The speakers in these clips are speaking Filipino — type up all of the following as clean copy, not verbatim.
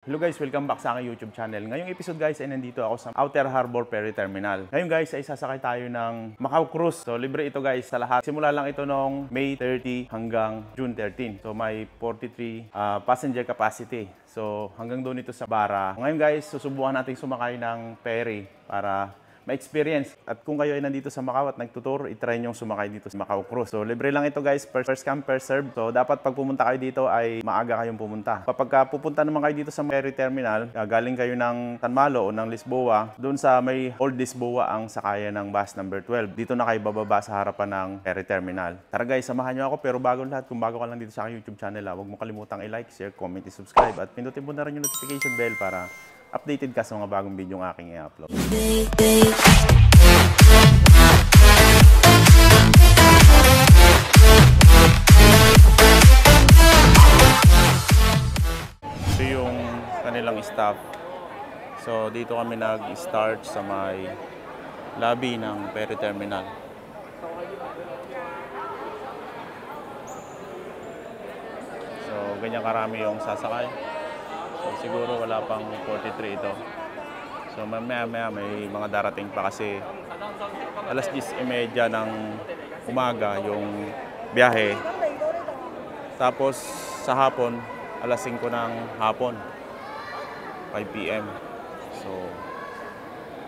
Hello guys, welcome back sa aking YouTube channel. Ngayong episode guys ay nandito ako sa Outer Harbor Ferry Terminal. Ngayon guys ay sasakay tayo ng Macau Cruise. So libre ito guys sa lahat. Simula lang ito noong May 30 hanggang June 13. So may 43 passenger capacity. So hanggang doon ito sa Bara. Ngayon guys, susubukan natin sumakay ng ferry para ma-experience. At kung kayo ay nandito sa Macau at nagtuturo, itry nyong sumakay dito sa Macau Cruise. So, libre lang ito guys, first come, first serve. So, dapat pag pumunta kayo dito ay maaga kayong pumunta. Kapag pupunta naman kayo dito sa ferry terminal, galing kayo ng Tanmalo o ng Lisboa, doon sa may Old Lisboa ang sakayan ng bus number 12. Dito na kayo bababa sa harapan ng ferry terminal. Tara guys, samahan nyo ako. Pero bago lahat, kung bago ka lang dito sa aking YouTube channel, huwag mo kalimutang i-like, share, comment, subscribe at pindutin mo na rin yung notification bell para updated ka sa mga bagong video ng aking i-upload. Ito yung kanilang staff. So dito kami nag-start sa may lobby ng ferry terminal. So ganyan karami yung sasakay. So, siguro wala pang 43 ito. So mamaya may mga darating pa kasi alas 10:30 ng umaga yung biyahe. Tapos sa hapon, alas 5 ng hapon, 5 PM. So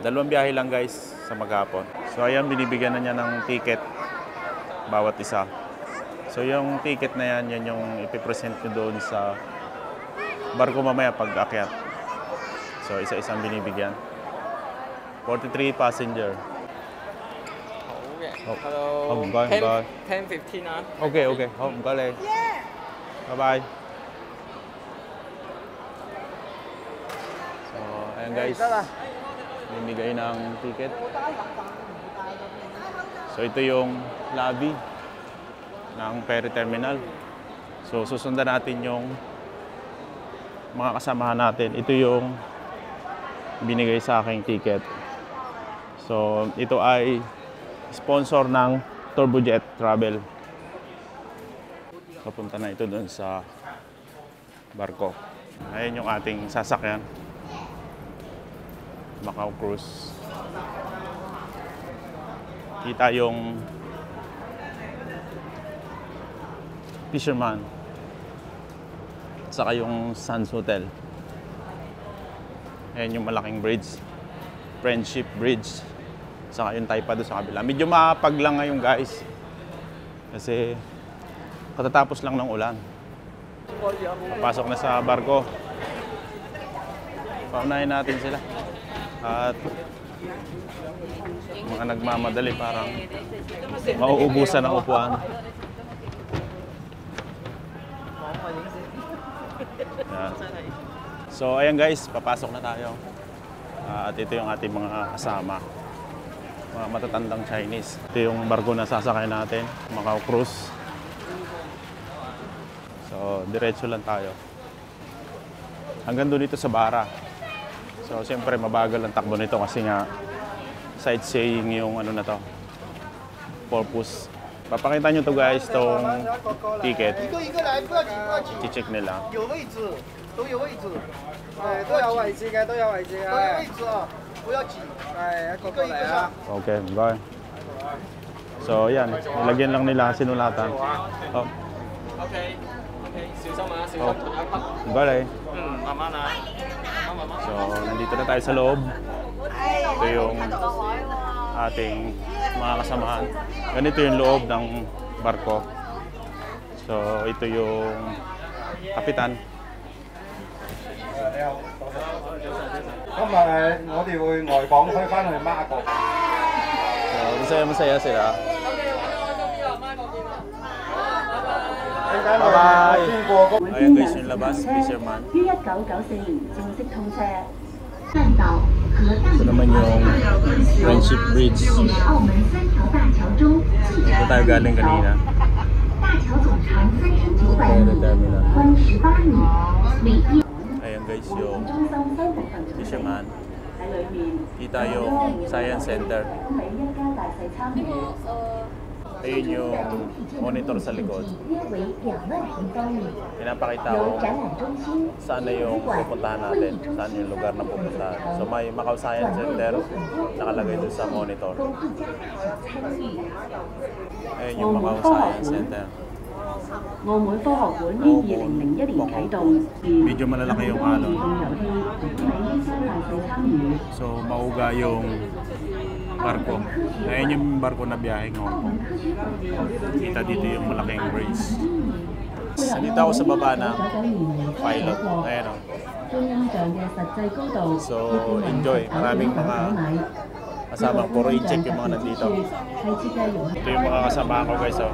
dalawang biyahe lang guys sa maghapon. So ayan, binibigyan na niya ng ticket bawat isa. So yung ticket na yan, yan yung ipipresent nyo doon sa barko mamaya pag akyat. So isa-isang binibigyan. 43 passenger. Hello. Bye. 10:15 ah. Okay. Bye. Bye. So ayan guys, binibigay ng ticket. So ito yung lobby ng ferry terminal. So susundan natin yung mga kasamahan natin. Ito yung binigay sa aking ticket. So, ito ay sponsor ng Turbojet Travel. Papunta na ito doon sa barko. Ayan yung ating sasakyan. Macau Cruise. Kita yung Fisherman. Saka yung Sands Hotel. Ayan yung malaking bridge. Friendship Bridge. Saka yung Taipa doon sa kabila. Medyo mapag lang ngayon guys. Kasi katatapos lang ng ulan. Papasok na sa barko. Paunahin natin sila. At mga nagmamadali parang mauubusan ng upuan. Yan. So ayan guys, papasok na tayo. At ito yung ating mga kasama, mga matatandang Chinese. Ito yung barko na sasakay natin, Macau Cruise. So diretso lang tayo hanggang doon dito sa Bara. So siyempre mabagal ang takbo nito kasi nga sightseeing yung ano na to, purpose. Papakita nyo to guys, tong ticket. I-check nila. Okay, bye. So yan, nilagyan lang nila sinulatan. Oh. Okay. Oh. Bye. So nandito na tayo sa loob. Ito yung ating mga kasamahan. Ganito yung loob ng barko. So ito yung kapitan. So, masaya sila. Bye-bye! Ayan guys yung labas, Fisherman. Ito naman yung Friendship Bridge. Ito tayo galing kanina. Ferry terminal. Ayan guys yung Fisherman. Kita yung Science Center. Ayun yung monitor sa likod. Pinapakita ko saan na yung pupuntahan natin, saan yung lugar na pupuntahan. So may Macau Science Center nakalagay doon sa monitor. Ayun yung Macau Science Center. 澳門科學館於2001年啟動， Medyo malalaki yung alon. 遊戲本地醫生大使參與。 So mauga yung barko. Ayun yung barko na biyaheng Hong Kong. Kita dito yung malaking bridge. Nandito ako sa baba ng pilot. Ayan o. 中音像嘅實際高度， So enjoy. Maraming mga kasama. Puro i-check yung mga nandito. 係設計容 Ito yung mga kasama ko guys. Oh.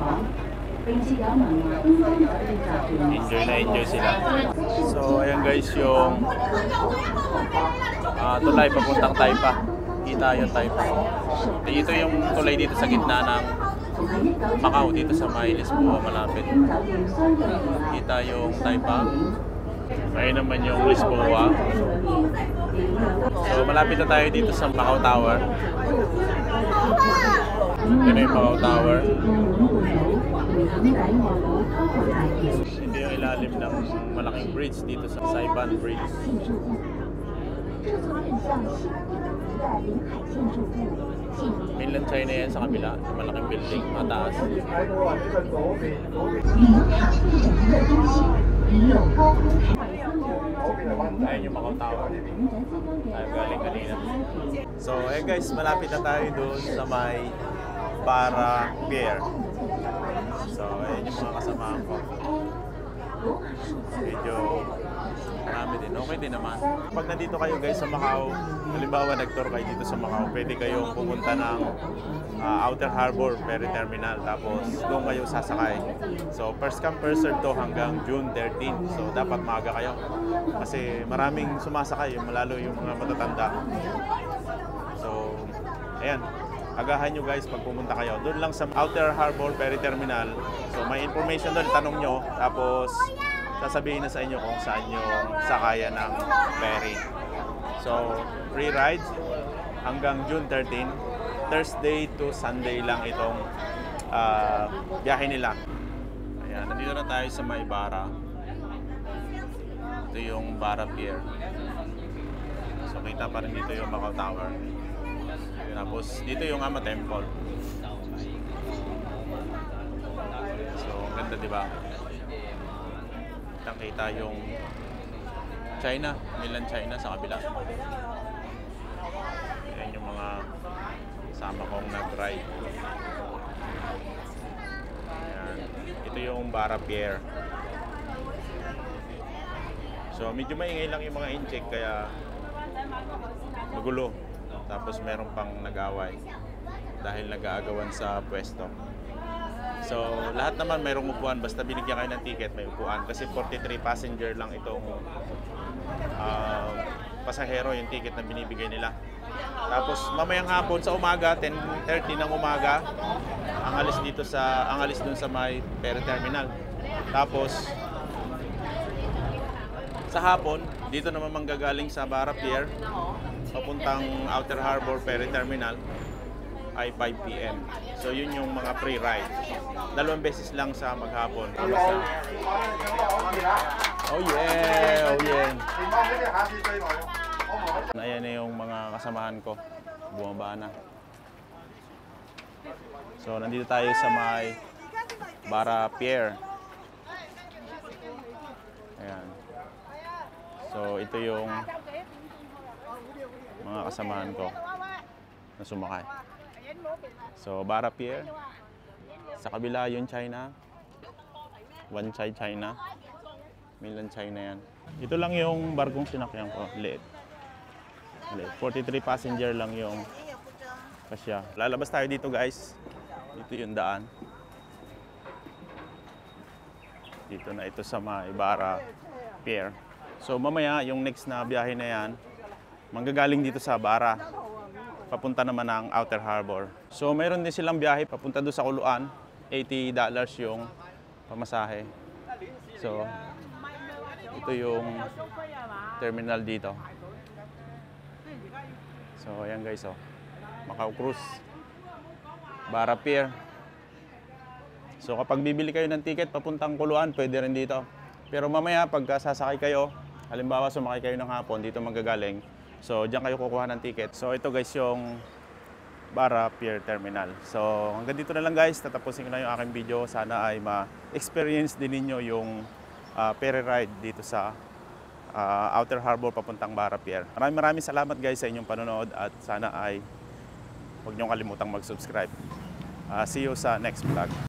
並設有文華東方酒店集團。 Enjoy na enjoy sila. So ayan guys yung tulay papuntang Taipa. Kita yung Taipa. Dito yung tulay dito sa gitna ng Macau, dito sa may Lisboa malapit. Kita yung Taipa. Ayun naman yung Lisboa. So malapit na tayo dito sa Macau Tower. Ito na yung Macau Tower. Ito yung ilalim ng malaking bridge dito sa Saipan Bridge. Mainland China yan sa kabila, yung malaking building, mataas. Ayun yung Macau Tower. Tayo galing kanina. So, guys, malapit na tayo doon sa may Barra Pier. So, ayun yung mga kasamahan ko. Medyo marami din. Okay din naman. Pag nandito kayo guys sa Macau, halimbawa nag-tour kayo dito sa Macau, pwede kayong pumunta ng Outer Harbor Ferry Terminal. Tapos doon kayo sasakay. So, first come, first serve to hanggang June 13. So, dapat maaga kayo. Kasi maraming sumasakay, lalo yung mga matatanda. So, ayan. Agahan nyo guys pag pumunta kayo. Doon lang sa Outer Harbor Ferry Terminal. So may information doon, tanong nyo. Tapos sasabihin na sa inyo kung saan yung sakayan ng ferry. So free ride hanggang June 13. Thursday to Sunday lang itong biyahe nila. Ayan, nandito na tayo sa may Barra. Ito yung Barra Pier. So kita pa rin dito yung Macau Tower. Tapos dito yung Ama Temple. So, ang ganda, di ba? Kita yung China, Mainland China sa kabila. Ayan yung mga kasama kong nag-ride. Ayan. Ito yung Barra Pier. So, medyo maingay lang yung mga in-check kaya magulo. Tapos meron pang nag-away dahil nag-aagawan sa pwesto. So, lahat naman mayroong upuan. Basta binigyan kayo ng ticket, may upuan. Kasi 43 passenger lang itong pasahero yung ticket na binibigay nila. Tapos mamayang hapon sa umaga, 10:30 ng umaga, ang alis dun sa may ferry terminal. Tapos sa hapon, dito naman manggagaling sa Barra Pier papuntang Outer Harbor Ferry Terminal ay 5 p.m. So yun yung mga free ride. 2 beses lang sa maghapon. Oh yeah! Oh yeah! Ayan na yung mga kasamahan ko. Bumaba na. So nandito tayo sa may Barra Pier. Ayan. So ito yung mga kasamahan ko na sumakay. So, Barra Pier. Sa kabila yung China. One side China. Mainland China yan. Ito lang yung barkong sinakyan ko. Liit. 43 passenger lang yung kasya. Lalabas tayo dito guys. Dito yung daan. Dito na ito sa may Barra Pier. So, mamaya yung next na biyahe na yan, manggagaling dito sa Barra, papunta naman ng Outer Harbor. So mayroon din silang biyahe papunta doon sa Kuluan, $80 yung pamasahe. So ito yung terminal dito. So ayan guys, oh. Macau Cruise, Barra Pier. So kapag bibili kayo ng ticket papuntang Kuluan, pwede rin dito. Pero mamaya pagka sasakay kayo, halimbawa sumakay kayo ng hapon dito manggagaling, so diyan kayo kukuha ng ticket. So ito guys yung Bara Pier Terminal. So hanggang dito na lang guys, tatapusin ko na yung aking video. Sana ay ma-experience din ninyo yung ferry ride dito sa Outer Harbor papuntang Bara Pier. Maraming salamat guys sa inyong panonood at sana ay huwag niyong kalimutang mag-subscribe. See you sa next vlog.